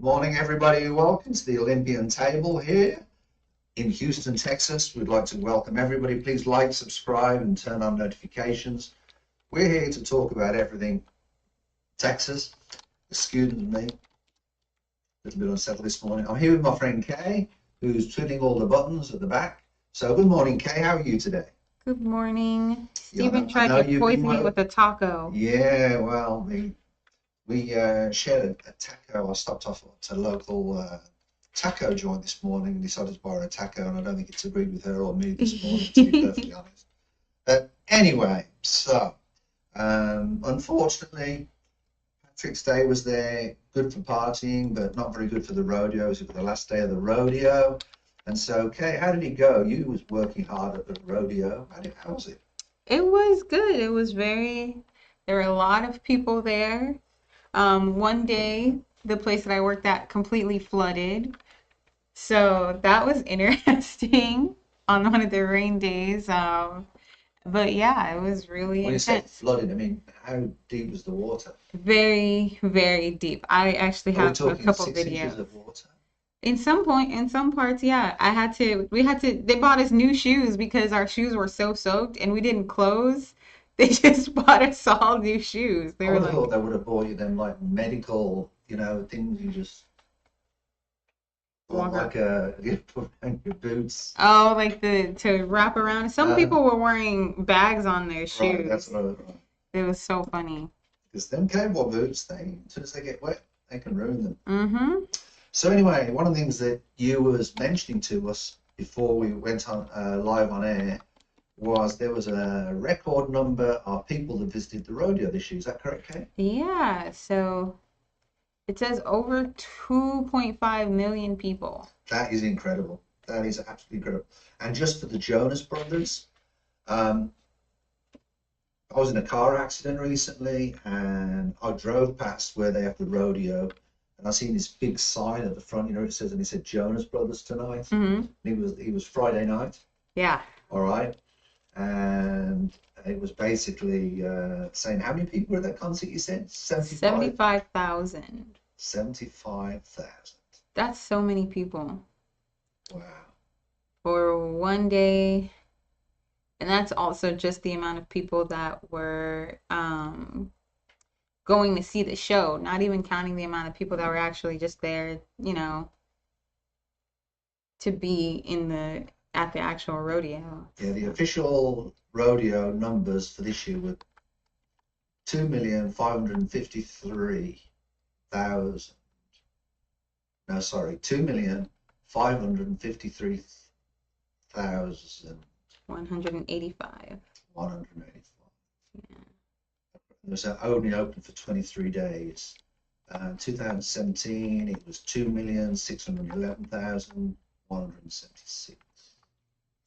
Morning, everybody. Welcome to the Olympian Table here in Houston, Texas. We'd like to welcome everybody. Please like, subscribe, and turn on notifications. We're here to talk about everything Texas, the student and me. A little bit unsettled this morning. I'm here with my friend Kay, who's twiddling all the buttons at the back. So, good morning, Kay. How are you today? Good morning. Yeah, I Stephen know tried to you've been poison me with a taco. Yeah, well, we shared a taco. I stopped off at a local taco joint this morning and decided to borrow a taco, and I don't think it's agreed with her or me this morning, to be perfectly honest. But anyway, so unfortunately, Patrick's Day was there, good for partying, but not very good for the rodeo. It was the last day of the rodeo. And so, Kay, how did it go? You was working hard at the rodeo. How was it? It was good. There were a lot of people there. One day, the place that I worked at completely flooded. So that was interesting on one of the rain days. But yeah, it was really When you say intense. flooded, I mean, how deep was the water? Very, very deep. I actually Are we have a talking couple 6 inches videos. of water? In some parts, yeah. They bought us new shoes because our shoes were so soaked and we didn't close. They just bought us all new shoes. They I were would have like, thought they would have bought you them like medical, things you just or Walker. like you put on your boots. Oh, like to wrap around. Some Uh, people were wearing bags on their right, that's shoes. what I was right. It was so funny. Because them cable boots, as soon as they get wet, they can ruin them. Mm-hmm. So anyway, one of the things that you was mentioning to us before we went on live on air was there was a record number of people that visited the rodeo this year. Is that correct, Kate? Yeah, so it says over 2.5 million people. That is incredible. That is absolutely incredible. And just for the Jonas Brothers, um, I was in a car accident recently, and I drove past where they have the rodeo, and I seen this big sign at the front. It said Jonas Brothers tonight. Mm-hmm. And it was Friday night. Yeah. All right, and it was basically saying how many people were at that concert. You said 75. 75,000. 75,000. That's so many people Wow. for one day. And that's also just the amount of people that were going to see the show, not even counting the amount of people that were actually just there, to be at the actual rodeo. Yeah, the official rodeo numbers for this year were 2,553,000. No, sorry, 2,553,185. 185. Yeah. It was only open for 23 days. 2017, it was 2,611,176.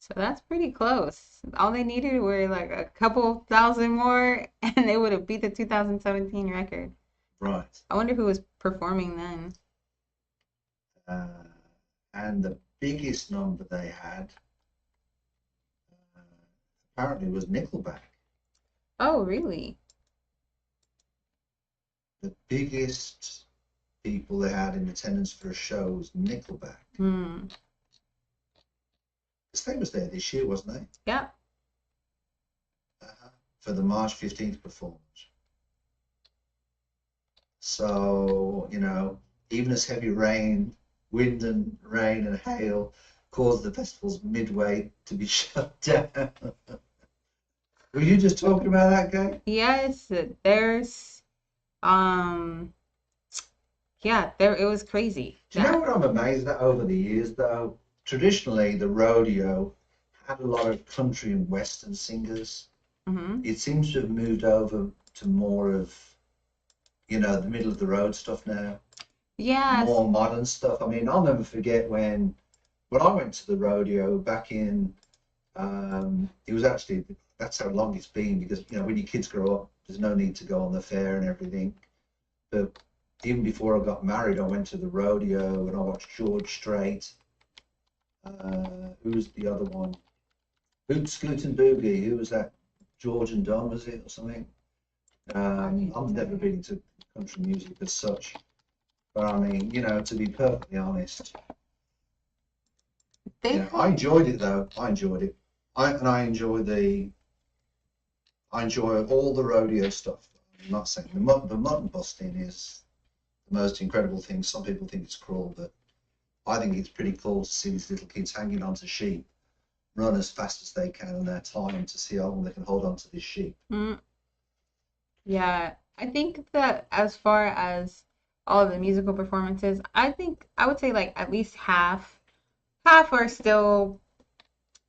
So that's pretty close. All they needed were like a couple thousand more, and they would have beat the 2017 record. Right. I wonder who was performing then. And the biggest number they had apparently was Nickelback. Oh, really? The biggest people they had in attendance for a show was Nickelback. Hmm. Because they was there this year, wasn't they? Yeah. For the March 15th performance. So, even as heavy rain, wind and rain and hail caused the festival's midway to be shut down. Were you just talking about that, guy? Yes, um it was crazy. Do you know what I'm amazed at over the years, though? Traditionally, the rodeo had a lot of country and western singers. Mm-hmm. It seems to have moved over to more of, the middle of the road stuff now. Yes. More modern stuff. I mean, I'll never forget when I went to the rodeo back in, it was actually, that's how long it's been, because, when your kids grow up, there's no need to go on the fair and everything. But even before I got married, I went to the rodeo and I watched George Strait. Who was the other one? Boot Scoot and Boogie. Who was that? George and Don, was it, or something? I've never been into country music as such. But I mean, to be perfectly honest, They I have, enjoyed it though. I enjoyed it. I enjoy all the rodeo stuff. I'm not saying the mutton busting is the most incredible thing. Some people think it's cruel, but I think it's pretty cool to see these little kids hanging onto sheep, run as fast as they can in their time to see how long they can hold on to this sheep. mm, yeah, I think that as far as all of the musical performances, I would say like at least half are still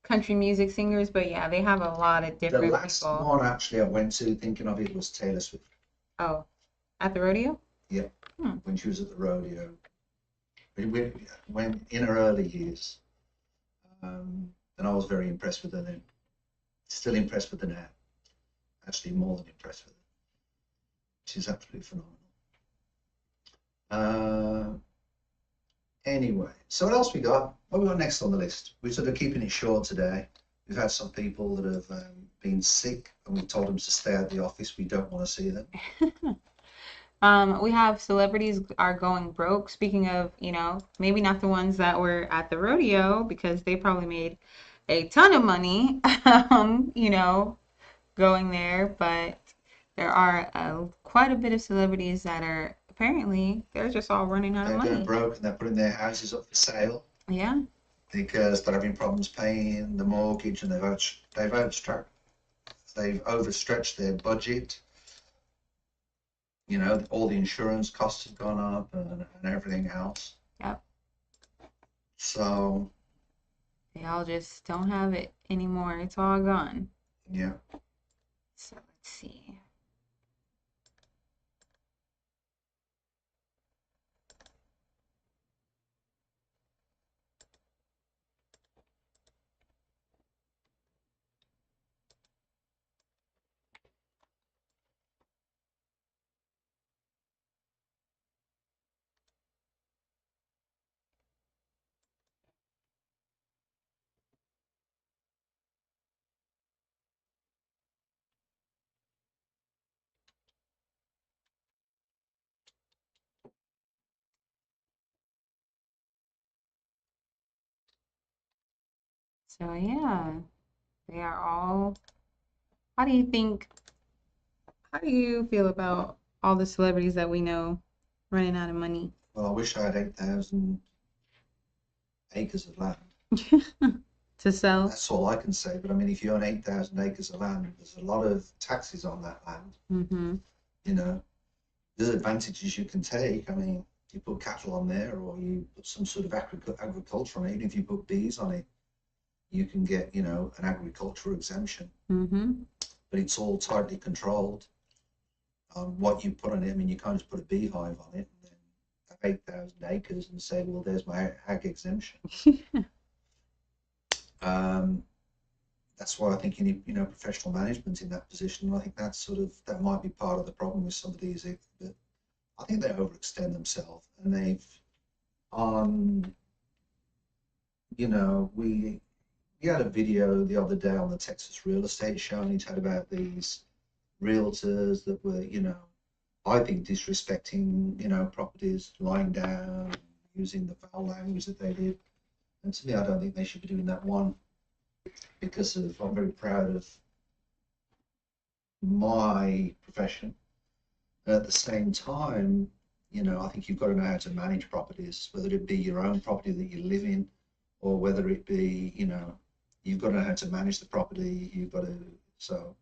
country music singers, but yeah, they have a lot of The different last people. one actually I went to thinking of it was Taylor Swift. Oh, at the rodeo? Yeah, Hmm. when she was at the rodeo, when in her early years, and I was very impressed with her then. Still impressed with her now. Actually, more than impressed with her. She's absolutely phenomenal. Uh, anyway, so what else we got? What we got next on the list? We're sort of keeping it short today. We've had some people that have been sick, and we told them to stay at the office. We don't want to see them. We have celebrities are going broke. Speaking of, maybe not the ones that were at the rodeo because they probably made a ton of money, going there, but there are quite a bit of celebrities that are apparently they're just all running out of They're going money. broke, and they're putting their houses up for sale Yeah. because they're having problems paying the mortgage, and they've overstretched their budget. All the insurance costs have gone up and everything else. Yep. So, They all just don't have it anymore. It's all gone. yeah. So let's see. So yeah, they are all. How do you think? How do you feel about all the celebrities that we know running out of money? Well, I wish I had 8,000 acres of land. To sell? That's all I can say. But I mean, if you own 8,000 acres of land, there's a lot of taxes on that land. Mm-hmm. There's advantages you can take. I mean, you put cattle on there, or you put some sort of agriculture on it. Even if you put bees on it, you can get, an agricultural exemption. Mm-hmm. But it's all tightly controlled. What you put on it, I mean, you can't just put a beehive on it and then have 8,000 acres and say, well, there's my ag exemption. That's why I think you need, professional management in that position. I think that might be part of the problem with some of these. But I think they overextend themselves, and we had a video the other day on the Texas real estate show, and it had about these realtors that were, I think disrespecting, properties, lying down, using the foul language that they did. And to me, I don't think they should be doing that one because I'm very proud of my profession. And at the same time, I think you've got to know how to manage properties, whether it be your own property that you live in, or whether it be, you've got to know how to manage the property. You've got to,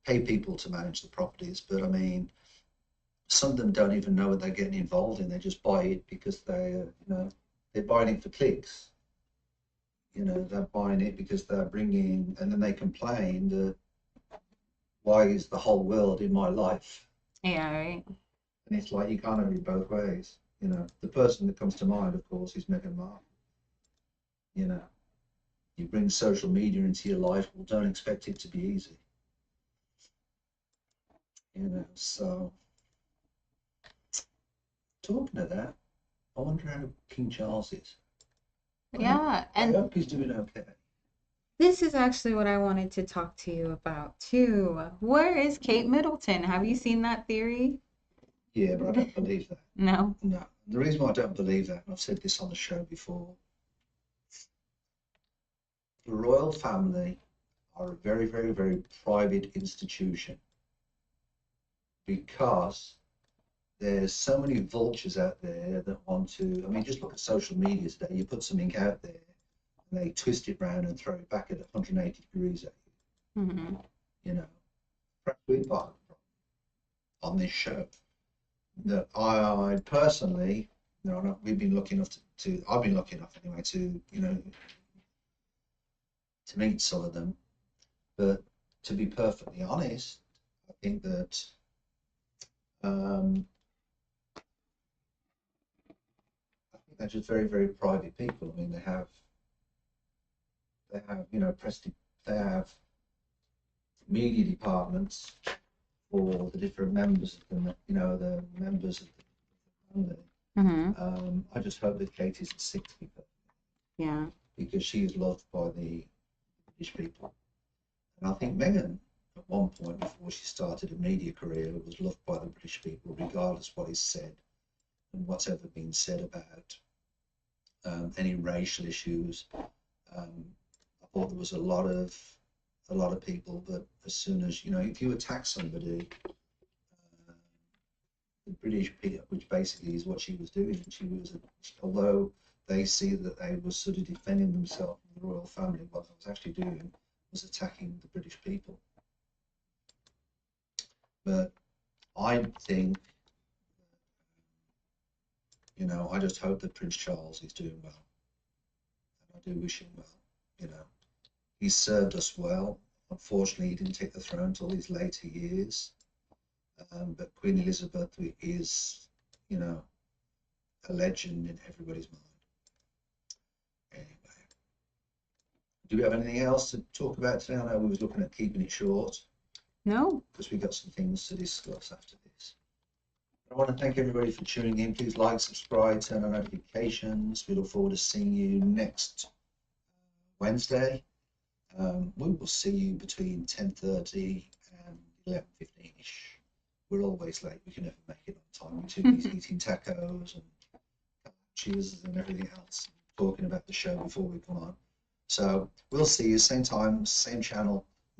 pay people to manage the properties. But I mean, some of them don't even know what they're getting involved in. They just buy it because they're buying it for clicks. They're buying it because they're bringing, and then they complain that why is the whole world in my life? Yeah, right. And it's like you can't have it both ways. The person that comes to mind, of course, is Meghan Markle. You bring social media into your life, well, don't expect it to be easy. So talking of that, I wonder how King Charles is. Yeah, I and hope he's doing okay. this is actually what I wanted to talk to you about too. Where is Kate Middleton? Have you seen that theory? Yeah, but I don't believe that. No. No. The reason why I don't believe that, and I've said this on the show before, the royal family are a very, very, very private institution because there's so many vultures out there that want to. I mean, just look at social media today. You put something out there, and they twist it round and throw it back at 180 degrees at you. Mm-hmm. You know, perhaps we're part of the problem on this show. That I personally, we've been lucky enough to. I've been lucky enough anyway to, to meet some of them. But to be perfectly honest, I think that. I think they're just very, very private people. I mean, they have, they have media departments for the different members of the members of the family. Mm-hmm. I just hope that Katie's at 60, Yeah. because she is loved by the British people. And I think Meghan, at one point before she started a media career, was loved by the British people, regardless of what is said and what's ever been said about any racial issues. I thought there was a lot of people, but as soon as, if you attack somebody, the British people, which basically is what she was doing, although they see that they were sort of defending themselves from the royal family, what they was actually doing was attacking the British people. But I think, I just hope that Prince Charles is doing well. And I do wish him well. He's served us well. Unfortunately, he didn't take the throne until his later years. But Queen Elizabeth is, a legend in everybody's mind. Anyway, do we have anything else to talk about today? I know we was looking at keeping it short. No. Because we've got some things to discuss after this. I want to thank everybody for tuning in. Please like, subscribe, turn on notifications. We look forward to seeing you next Wednesday. We will see you between 10:30 and 11:15ish. We're always late. We can never make it on time. We're too busy eating tacos and cheers and everything else, talking about the show before we come on. So we'll see you same time, same channel,